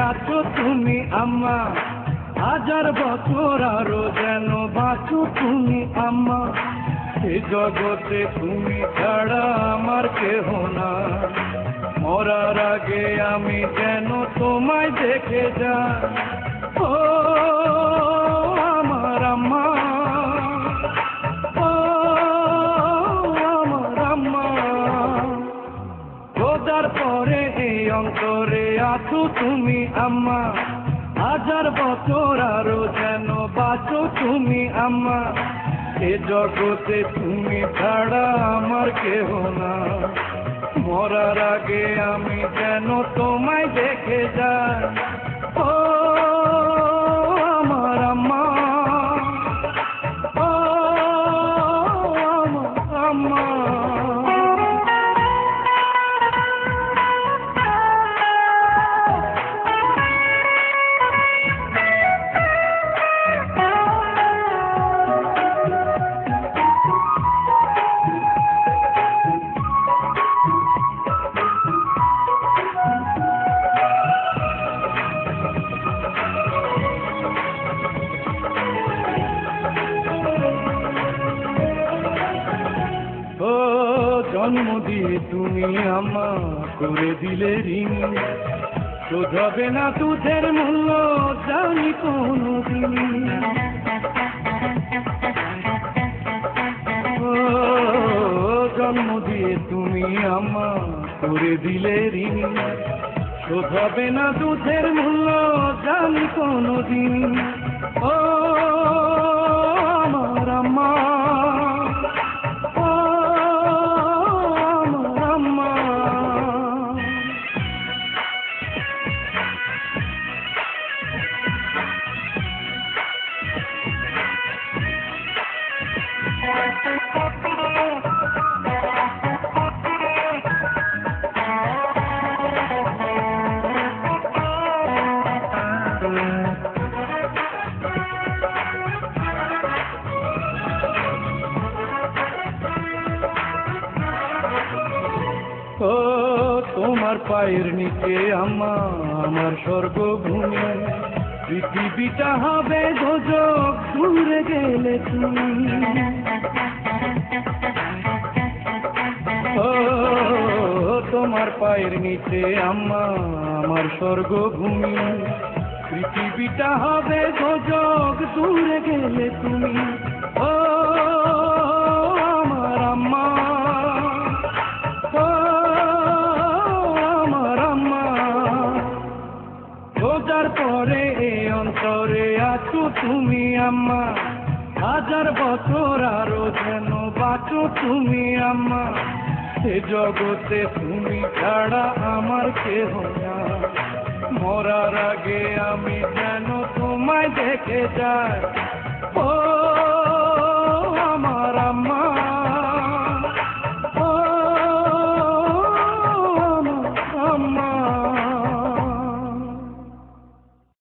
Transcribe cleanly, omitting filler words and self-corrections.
আছো তুমি আম্মা, হাজার বছর আরো যেন বাঁচো তুমি আম্মা। এ জগতে তুমি ছাড়া আমার কেহ না, মরার আগে আমি যেন তোমায় দেখে যাই। ও আমার আম্মা, ও আমার আম্মা। খোদার পরে এই অন্তরে আছো তুমি আম্মা, হাজার বছর আরো যেন বাঁচো তুমি আম্মা। এ জগতে তুমি ছাড়া আমার কেহ না, মরার আগে আমি যেন তোমায় দেখে যাই। ও আমার আম্মা, ও আমার আম্মা। জন্ম দিয়ে তুমি আম্মা করে দিলে ঋণ, শোধবে না দুধের মূল্য জানি কোনদিন। জন্ম দিয়ে তুমি আম্মা করে দিলে ঋণ, শোধবে না দুধের মূল্য জানি কোনদিন। ও আমার আম্মা, ও তোমার পায়ের নিচে আম্মা আমার স্বর্গভূমি, পৃথিবীটা হবে দোজখ দূরে গেলে তুমি। ও তোমার পায়ের নিচে আম্মা আমার স্বর্গভূমি, পৃথিবীটা হবে দোজখ দূরে গেলে তুমি। ও আমার আম্মা, খোঁজার পরে এই অন্তরে আছো তুমি আম্মা, হাজার বছর আরো যেন বাঁচো তুমি আম্মা। এ জগতে তুমি ছাড়া আমার কেহ না, মরার আগে আমি যেন তোমায় দেখে যাই। ও